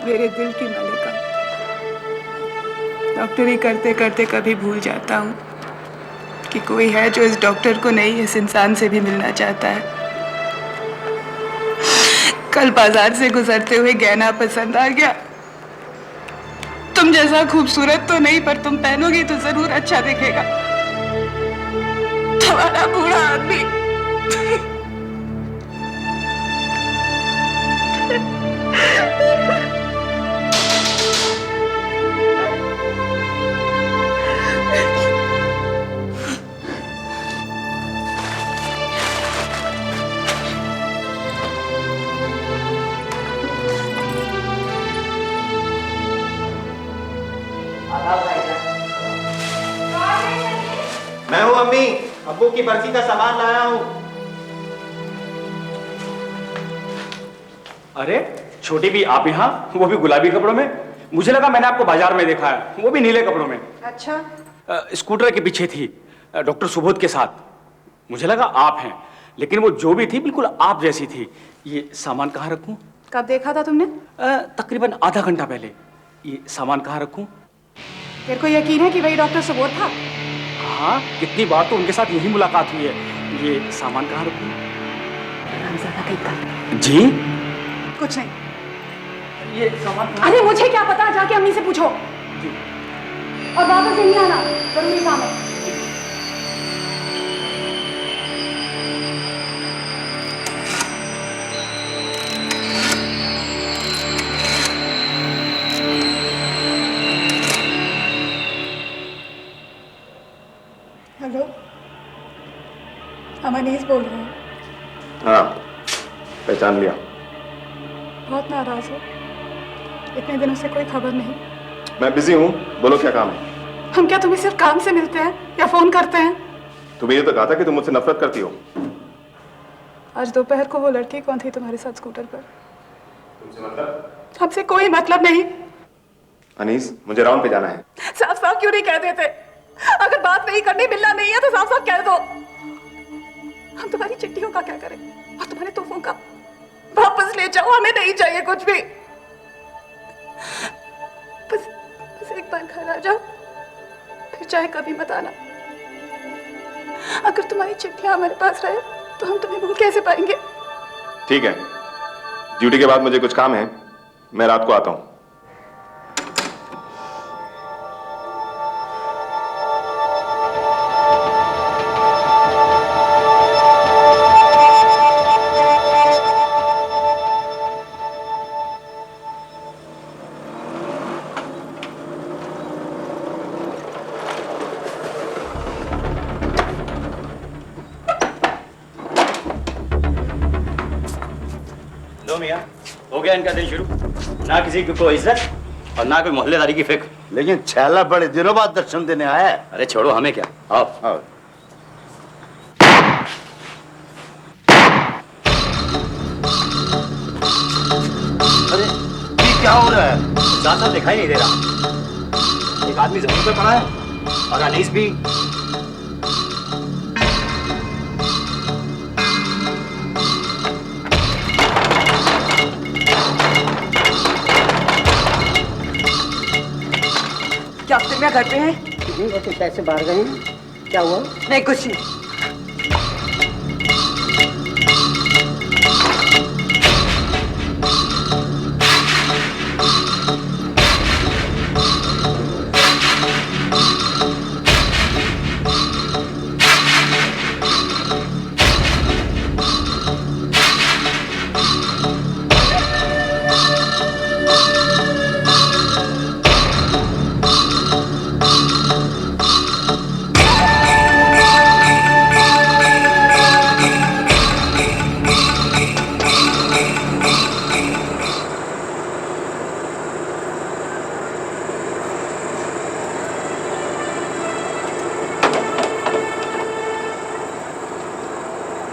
मेरे दिल की मलिका। डॉक्टरी करते करते कभी भूल जाता हूँ कि कोई है जो इस डॉक्टर को नहीं, इस इंसान से भी मिलना चाहता है। कल बाजार से गुजरते हुए गहना पसंद आ गया। तुम जैसा खूबसूरत तो नहीं, पर तुम पहनोगी तो जरूर अच्छा दिखेगा। तुम्हारा बूढ़ा आदमी मैं हूँ अम्मी, अब्बू की बरसी का सामान लाया हूँ। अरे छोटी भी आप यहाँ, वो भी गुलाबी कपड़ों में? मुझे लगा मैंने आपको बाजार में देखा है, वो भी नीले कपड़ों में। अच्छा, स्कूटर के पीछे थी डॉक्टर सुबोध के साथ। मुझे लगा आप हैं, लेकिन वो जो भी थी बिल्कुल आप जैसी थी। ये सामान कहाँ रखूं? कब देखा था तुमने? तकरीबन आधा घंटा पहले। ये सामान कहाँ रखूं? तेरे को यकीन है कि वही डॉक्टर सुबोध था? हाँ, कितनी बार तो उनके साथ यही मुलाकात हुई है। ये सामान कहाँ रखूं? जी कुछ नहीं। ये सामान कहाँ? अरे मुझे क्या पता, जाके अम्मी से पूछो। जी। और वापस नहीं आना, जरूरी काम है। हेलो, हम अनीस बोल रहे हैं। हाँ, पहचान लिया। बहुत नाराज हो? इतने दिनों से कोई खबर नहीं। मैं बिजी हूँ, बोलो क्या काम है? हम क्या तुम्हें सिर्फ काम से मिलते हैं या फोन करते हैं? तुम्हें ये तो कहा था कि तुम मुझसे नफरत करती हो। आज दोपहर को वो लड़की कौन थी तुम्हारे साथ स्कूटर पर? तुमसे मतलब? हमसे कोई मतलब नहीं। अनीस, मुझे राउंड पे जाना है। साफ साफ क्यों नहीं कह देते? अगर बात नहीं करनी, मिलना नहीं है तो साफ साफ कह दो। हम तुम्हारी चिट्ठियों का क्या करें और तुम्हारे तोहफों का? वापस ले जाओ, हमें नहीं चाहिए कुछ भी। बस एक बार घर आ जाओ, फिर चाहे कभी मत आना। अगर तुम्हारी चिट्ठियां हमारे पास रहे तो हम तुम्हें भूल कैसे पाएंगे? ठीक है, ड्यूटी के बाद मुझे कुछ काम है, मैं रात को आता हूँ। मियां, हो गया इनका दिन शुरू। ना किसी की कोई इज्जत और ना कोई मोहल्लेदारी की फिक्र। लेकिन छैला बड़े दिनों बाद दर्शन देने आया है। अरे छोड़ो, हमें क्या। आओ आओ। अरे ये क्या हो रहा है? साथ साथ दिखाई नहीं दे रहा। एक आदमी जमीन पर पड़ा है और अनीस भी। क्या फिर मैं घर पे हैं? वैसे कैसे बाहर गए हैं? क्या हुआ? नहीं, कुछ नहीं।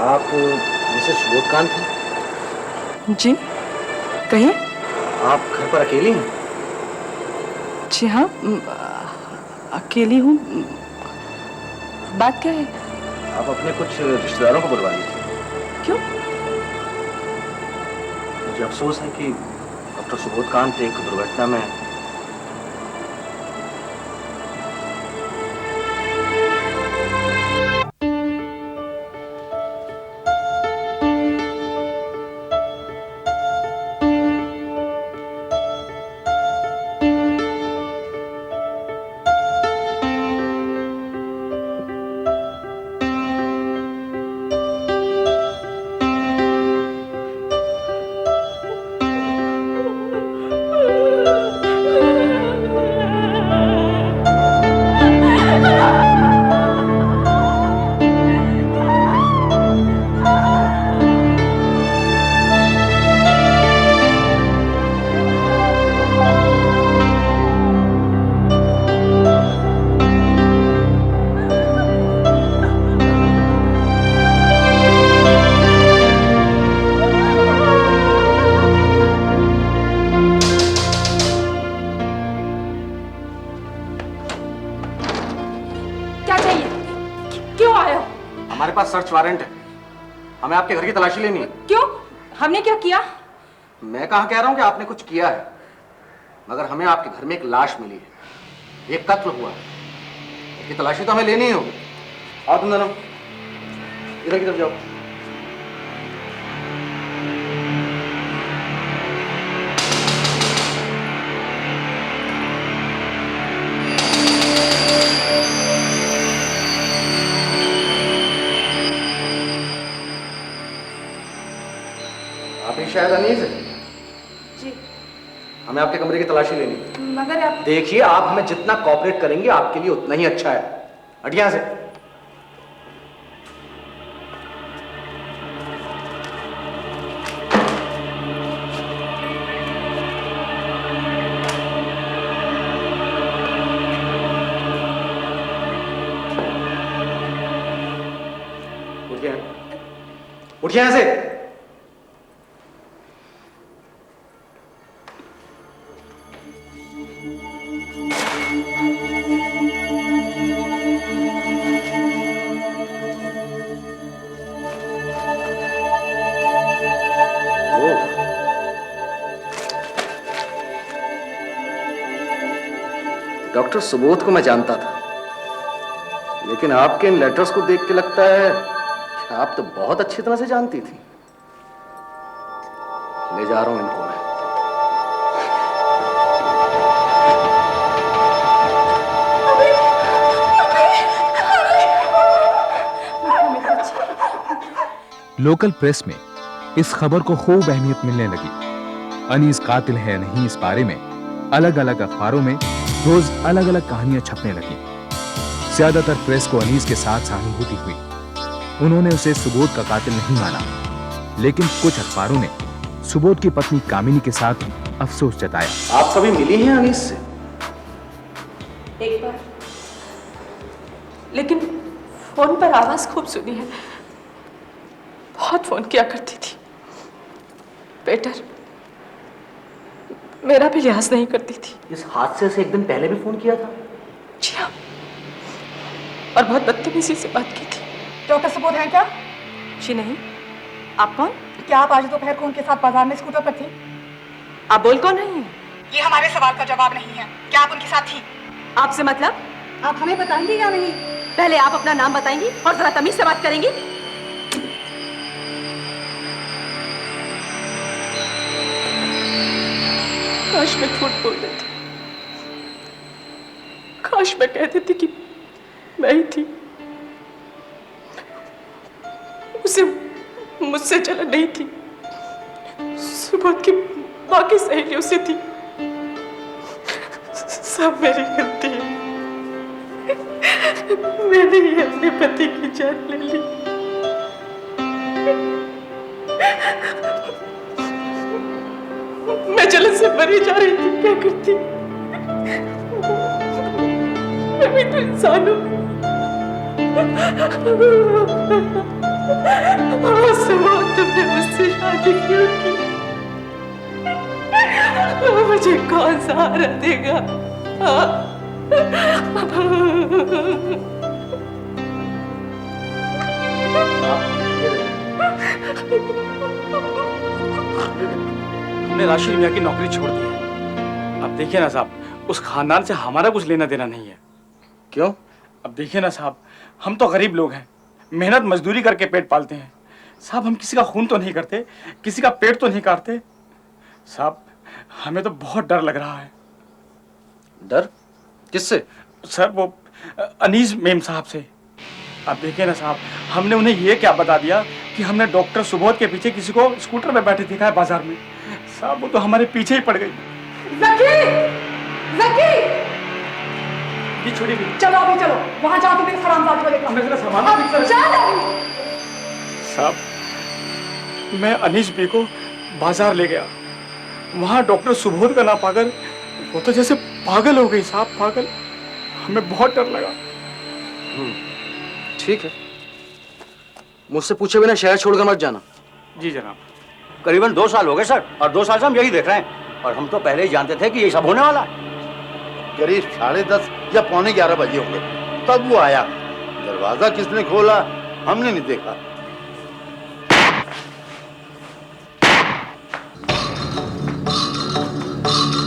आप मिसेस सुबोधकांत हैं? जी, कहिए। आप घर पर अकेली हैं? जी हाँ, अकेली हूँ। बात क्या है? आप अपने कुछ रिश्तेदारों को बुलवा लीजिए। क्यों? मुझे अफसोस है कि डॉक्टर सुबोधकांत एक दुर्घटना में हमारे पास सर्च वारंट है, हमें आपके घर की तलाशी लेनी है। क्यों? हमने क्या किया? मैं कहाँ कह रहा हूँ कि आपने कुछ किया है, मगर हमें आपके घर में एक लाश मिली है, एक कत्ल हुआ है, इसकी तलाशी तो हमें लेनी ही होगी। आओ तुम दोनों इधर की तरफ जाओ। आप ही शायद अनीस है? जी। हमें आपके कमरे की तलाशी लेनी है। मगर आप देखिए, आप हमें जितना कॉपरेट करेंगे आपके लिए उतना ही अच्छा है। हट यहां से। उठिए, उठिए यहां से। डॉक्टर सुबोध को मैं जानता था, लेकिन आपके इन लेटर्स को देख के लगता है कि आप तो बहुत अच्छी तरह से जानती थी। ले जा रहा हूं इनको मैं। लोकल प्रेस में इस खबर को खूब अहमियत मिलने लगी। अनीस कातिल है नहीं, इस बारे में अलग अलग अखबारों में रोज अलग अलग कहानियां छपने लगी। ज्यादातर प्रेस को अनीस के साथ सहानुभूति हुई, उन्होंने उसे सुबोध का कातिल नहीं माना। लेकिन कुछ अखबारों ने सुबोध की पत्नी कामिनी के साथ अफसोस जताया। आप कभी मिली हैं अनीस से? एक बार, लेकिन फोन पर आवाज खूब सुनी है। बहुत फोन किया करती थी। बेटर, मेरा भी लिहाज नहीं करती थी। इस हादसे से एक दिन पहले भी फोन किया था? जी हाँ, और बहुत बदतमीजी से बात की थी। डॉक्टर सुबोध हैं क्या? जी नहीं। आप कौन? क्या आप आज दोपहर को उनके साथ बाजार में स्कूटर पर थी? आप बोल कौन रही हैं? ये हमारे सवाल का जवाब नहीं है। क्या आप उनके साथ थी? आपसे मतलब? आप हमें बताएंगी या नहीं? पहले आप अपना नाम बताएंगी और जरा तमीज से बात करेंगी। काश मैं झूठ बोल देती, काश मैं कह देती कि मैं ही थी। उसे मुझसे जलन नहीं थी, सुबोध की बाकी सहेलियों से थी। सब मेरी गलती है। मैंने ही अपने पति की जान ले ली। मैं जलन से मरी जा रही थी, क्या करती? मैं भी तो इंसान हूँ। सुबोध, तुमने मुझसे शादी क्यों की? मुझे कौन सहारा देगा? हमने राशिद मियाँ की नौकरी छोड़ दी है। अब देखिए ना साहब, उस खानदान से हमारा कुछ लेना देना नहीं है। क्यों? अब देखिए ना साहब, हम तो गरीब लोग हैं, मेहनत मजदूरी करके पेट पालते हैं साहब। हम किसी का खून तो नहीं करते, किसी का पेट तो नहीं काटते साहब। हमें तो बहुत डर लग रहा है। डर? किससे? सर वो अनीस मेम साहब से। अब देखिए ना साहब, हमने उन्हें ये क्या बता दिया कि हमने डॉक्टर सुबोध के पीछे किसी को स्कूटर में बैठे देखा है बाजार में साहब। वो तो हमारे पीछे ही पड़ गई। जकी! जकी! ये छोटी भी चलो अभी चलो, वहां जाओ तुम इस हरामजादी को देखो। हमने जरा सामान अब चलो। साहब, मैं अनीस बी को बाजार ले गया, वहां डॉक्टर सुबोध का ना पाकर वो तो जैसे पागल हो गई साहब, पागल। हमें बहुत डर लगा। ठीक है, मुझसे पूछे बिना शहर छोड़कर मत जाना। जी जनाब। करीबन 2 साल हो गए सर, और 2 साल से हम यही देख रहे हैं, और हम तो पहले ही जानते थे कि ये सब होने वाला है। करीब 10:30 या 11:15 बजे होंगे, तब वो आया। दरवाजा किसने खोला हमने नहीं देखा।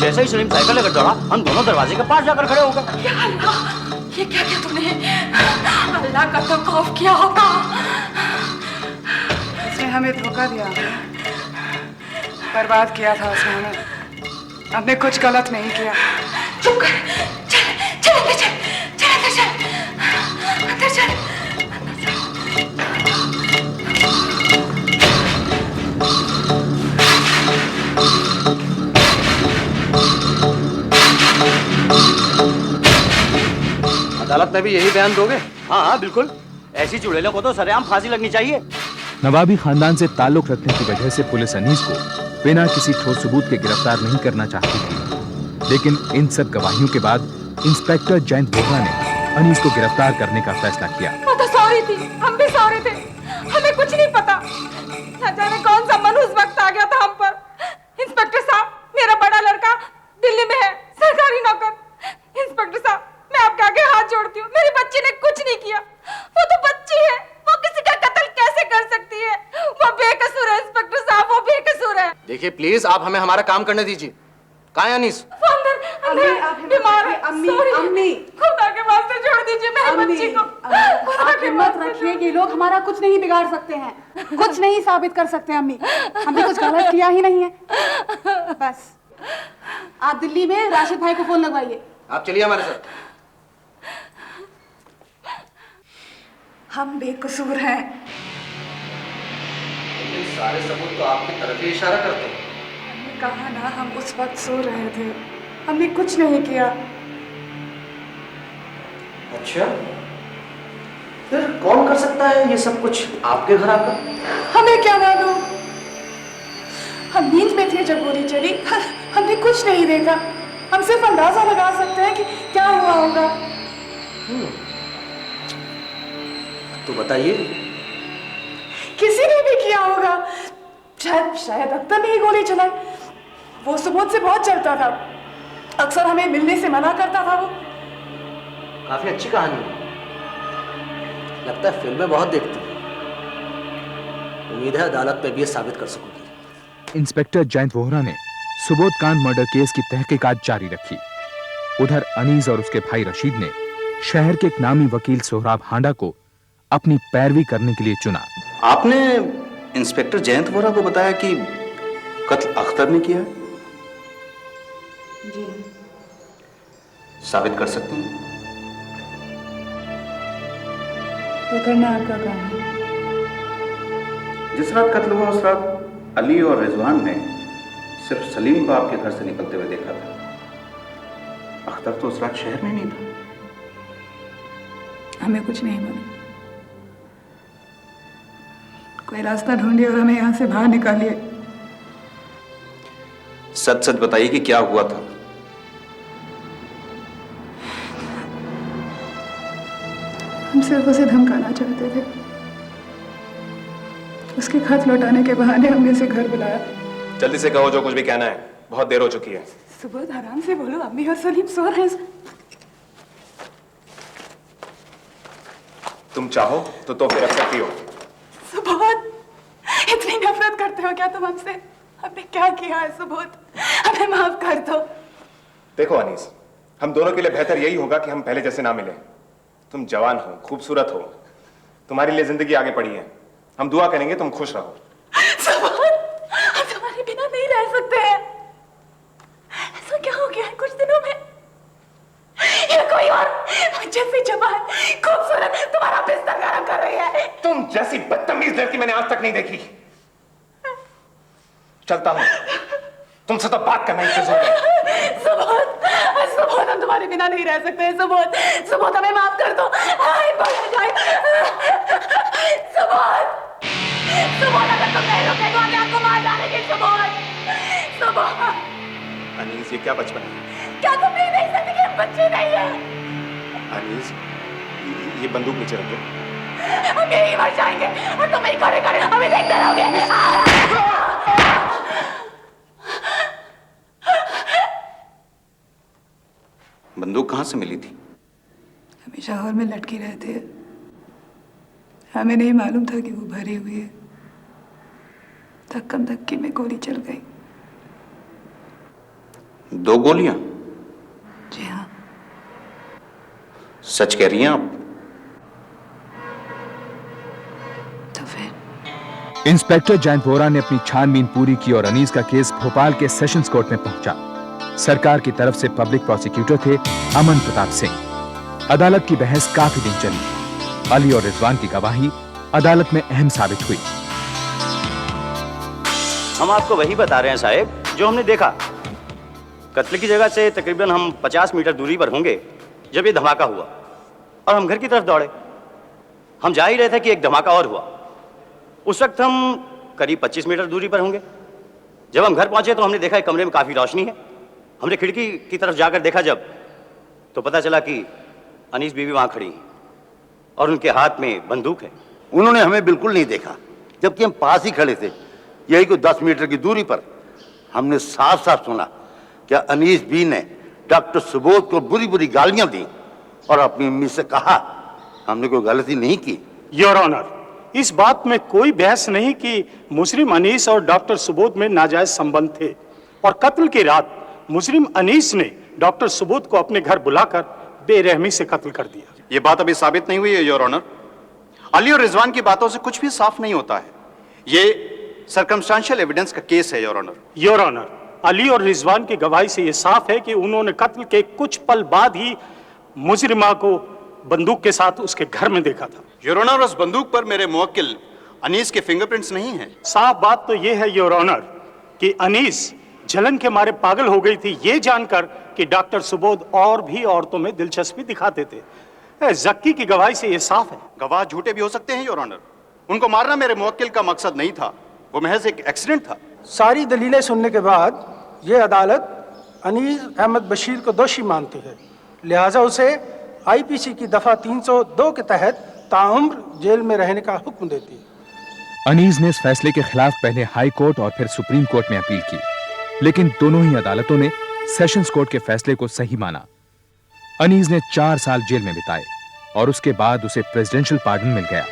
जैसे ही सलीम साइकिल लेकर दौड़ा, हम दोनों दरवाजे के पास जाकर खड़े हो गए। या अल्लाह, ये क्या किया तूने? अल्लाह का तो खौफ किया होगा। उसने हमें धोखा दिया, बर्बाद किया था उसने हमें। हमने कुछ गलत नहीं किया। चुप कर। चल चल अंदर चल, चल अंदर चल, अंदर चल। अदालत में भी यही बयान दोगे? हाँ हाँ बिल्कुल, ऐसी चुड़ैलों को तो सरेआम फांसी लगनी चाहिए। नवाबी खानदान से ताल्लुक रखने की वजह से पुलिस अनीस को बिना किसी ठोस सबूत के गिरफ्तार नहीं करना चाहती थी, लेकिन इन सब गवाहियों के बाद इंस्पेक्टर जयंत वोहरा ने अनीस को गिरफ्तार करने का फैसला किया। वो तो सॉरी थी, हम भी सॉरी थे, हमें कुछ नहीं पता। न जाने कौन सा मन उस वक्त आ गया था हम पर। इंस्पेक्टर साहब, मेरा बड़ा लड़का दिल्ली में है, सरकारी नौकर। इंस्पेक्टर साहब, मैं आपके आगे हाथ जोड़ती हूँ, मेरी बच्ची ने कुछ नहीं किया। वो तो बच्ची है, वो किसी का कत्ल कैसे कर सकती है? वो बेकसूर है इंस्पेक्टर साहब, वो बेकसूर है। देखिए प्लीज, आप हमें हमारा काम करने दीजिए। कहाँ है अनीस? बीमार है। अम्मी, खुदा के वास्ते छोड़ दीजिए मेरी बच्ची को। आप हिम्मत रखिए, ये लोग हमारा कुछ नहीं बिगाड़ सकते हैं, कुछ नहीं साबित कर सकते। अम्मी, हमने कुछ गलत किया ही नहीं है। बस आप दिल्ली में राशिद भाई को फोन लगवाइए। आप चलिए हमारे साथ। हम बेकसूर हैं। लेकिन सारे सबूत तो आपकी तरफ ही इशारा करते हैं। हमने कहा ना, हम उस वक्त सो रहे थे, हमने कुछ नहीं किया। अच्छा, फिर कौन कर सकता है ये सब कुछ आपके घर आकर? हमें क्या मालूम, हम नींद में थे जब गोली चली, हमने कुछ नहीं देखा। हम सिर्फ अंदाजा लगा सकते हैं कि क्या हुआ होगा। तो बताइए। किसी ने भी किया होगा, शायद अख्तर ने ही गोली चलाई। वो सुबोध से बहुत चलता था, अक्सर हमें मिलने से मना करता था। वो काफी अच्छी कहानी है, लगता है फिल्में बहुत देखती हैं। उम्मीद है अदालत में भी ये साबित कर सकूंगी। इंस्पेक्टर जयंत वोहरा ने सुबोध कांड मर्डर केस की तहकीकात जारी रखी। उधर अनीस और उसके भाई रशीद ने शहर के एक नामी वकील सोहराब हांडा को अपनी पैरवी करने के लिए चुना। आपने इंस्पेक्टर जयंत वोहरा को बताया कि कत्ल अख्तर ने किया? जी। साबित कर सकते हैं? तो करना आपका काम है। जिस रात कत्ल हुआ उस रात अली और रिजवान ने सिर्फ सलीम को आपके घर से निकलते हुए देखा था। अख्तर तो उस रात शहर में नहीं था। हमें कुछ नहीं मालूम। कोई रास्ता ढूंढिए और हमें यहाँ से बाहर निकालिए। सच सच बताइए कि क्या हुआ था। हम सिर्फ उसे धमकाना चाहते थे। उसके खत लौटाने के बहाने हमने उसे घर बुलाया। जल्दी से कहो जो कुछ भी कहना है, बहुत देर हो चुकी है। सुबोध, आराम से बोलो, अम्मी और सलीम सो रहे हैं। तुम चाहो तो फिर रख सकती हो। सुबोध, इतनी नफरत करते हो क्या तुम हमसे? हमने क्या किया है सुबोध, हमें माफ कर दो। देखो अनीस, हम दोनों के लिए बेहतर यही होगा कि हम पहले जैसे ना मिले। तुम जवान हो, खूबसूरत हो, तुम्हारे लिए जिंदगी आगे पड़ी है। हम दुआ करेंगे तुम खुश रहो। सुबोध, हम तुम्हारे बिना नहीं रह सकते हैं। ऐसा क्या हो गया है कुछ दिनों में? या कोई और जैसी जवान खूबसूरत तुम्हारा बिस्तर गरम कर रही है? तुम जैसी बदतमीज लड़की मैंने आज तक नहीं देखी। चलता हूं, तुमसे तो बात करना ही फिजूल है। सुबोध, सुबोध, हम तुम्हारे बिना नहीं रह सकते हैं। सुबोध, सुबोध, हमें माफ कर दो। हाय बड़ा जाए। सुबोध, सुबोध, अगर तुम नहीं रुके तो हम आपको मार डालेंगे। सुबोध, सुबोध। अनीस, ये क्या बचपन है? क्या तुम नहीं देख सकते कि हम बच्चे नहीं हैं? अनीस, ये बंदूक नीचे रख दो। हम यही मर जाएंगे और तुम ही खड़े खड़े हमें देखते रहोगे। बंदूक कहां से मिली थी? हमेशा हॉल में लटके रहते हैं, हमें नहीं मालूम था कि वो भरे हुए हैं। धक्कम धक्की में गोली चल गई। 2 गोलियां? जी हाँ। सच कह रही हैं आप? तो फिर इंस्पेक्टर जैनपोरा ने अपनी छानबीन पूरी की और अनीस का केस भोपाल के सेशंस कोर्ट में पहुंचा। सरकार की तरफ से पब्लिक प्रोसिक्यूटर थे अमन प्रताप सिंह। अदालत की बहस काफी दिन चली। अली और रिजवान की गवाही अदालत में अहम साबित हुई। हम आपको वही बता रहे हैं साहब जो हमने देखा। कत्ल की जगह से तकरीबन हम 50 मीटर दूरी पर होंगे जब ये धमाका हुआ और हम घर की तरफ दौड़े। हम जा ही रहे थे कि एक धमाका और हुआ। उस वक्त हम करीब 25 मीटर दूरी पर होंगे। जब हम घर पहुंचे तो हमने देखा एक कमरे में काफी रोशनी है। हमने खिड़की की तरफ जाकर देखा जब, तो पता चला कि अनीस बीवी वहां खड़ी है और उनके हाथ में बंदूक है। उन्होंने हमें बिल्कुल नहीं देखा, जबकि हम पास ही खड़े थे, यही को 10 मीटर की दूरी पर। हमने साफ साफ सुना कि अनीस बी ने डॉक्टर सुबोध को बुरी बुरी गालियां दी और अपनी अम्मी से कहा हमने कोई गलती नहीं की। योर ऑनर, इस बात में कोई बहस नहीं कि मुजरिम अनीस और डॉक्टर सुबोध में नाजायज संबंध थे और कत्ल की रात मुजरिम अनीस ने डॉक्टर सुबोध को अपने घर बुलाकर बेरहमी से कत्ल कर दिया। ये बात अभी साबित नहीं हुई है योर ऑनर। अली और रिजवान की बातों से कुछ भी साफ नहीं होता है। ये सर्कमस्टेंशियल एविडेंस का केस है your honour. Your honour, Ali और रिजवान की गवाही से यह साफ है कि उन्होंने कत्ल के कुछ पल बाद ही मुजरिमा को बंदूक के साथ उसके घर में देखा था। योर ऑनर, उस बंदूक पर मेरे मुवक्किल अनीस के फिंगरप्रिंट्स नहीं हैं। साफ बात तो यह है योर ऑनर कि अनीस जलन के मारे पागल हो गई थी ये जानकर कि डॉक्टर सुबोध और भी औरतों में दिलचस्पी दिखाते थे। जक्की की गवाही से यह साफ है। गवाह झूठे भी हो सकते हैं योर ऑनर। उनको मारना मेरे मुवक्किल का मकसद नहीं था, वो महज एक एक्सीडेंट था। सारी दलीलें सुनने के बाद यह अदालत अनीस अहमद बशीर को दोषी मानती है, लिहाजा उसे आईपीसी की दफा 302 के तहत ताउम्र जेल में रहने का हुक्म देती है। अनीस ने इस फैसले के खिलाफ पहले हाई कोर्ट और फिर सुप्रीम कोर्ट में अपील की, लेकिन दोनों ही अदालतों ने सेशंस कोर्ट के फैसले को सही माना। अनीस ने 4 साल जेल में बिताए और उसके बाद उसे प्रेसिडेंशियल पार्डन मिल गया।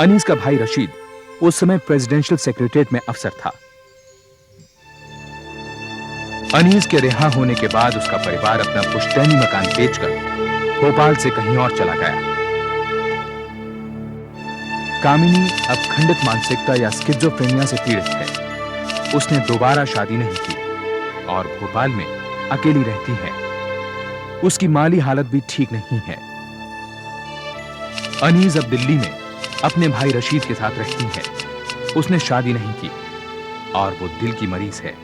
अनीस का भाई रशीद उस समय प्रेसिडेंशियल सेक्रेटरीट में अफसर था। अनीस के रिहा होने के बाद उसका परिवार अपना पुश्तैनी मकान बेचकर भोपाल से कहीं और चला गया। कामिनी अब खंडित मानसिकता या स्किज़ोफ्रेनिया से पीड़ित है। उसने दोबारा शादी नहीं की और भोपाल में अकेली रहती है। उसकी माली हालत भी ठीक नहीं है। अनीस अब दिल्ली में अपने भाई रशीद के साथ रहती है। उसने शादी नहीं की और वो दिल की मरीज है।